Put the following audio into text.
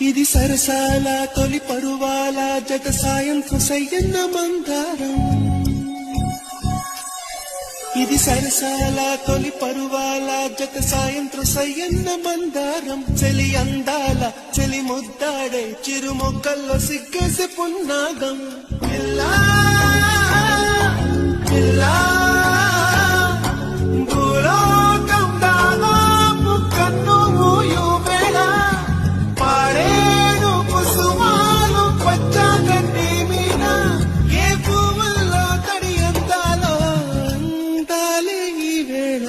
ఇది సరసాల తొలి పరువాల జత సాయంత్రం సయ్యన్న మందారం. ఇది సరసాల తొలి పరువాల జత సాయంత్రం సయ్యన్న మందారం. చెలి అందాల చెలి ముద్దాడే చిరు మొక్కల్లో సిగ్గేసి పున్నాగం. పిల్లా పిల్లా భూలోకం దాదాపు కన్ను మూయు వేళ పాడేను కుసుమాలు పచ్చగడ్డి మీద ఏ పువ్వుల్లో తడి అందాలో అందాలే ఈ వేళ.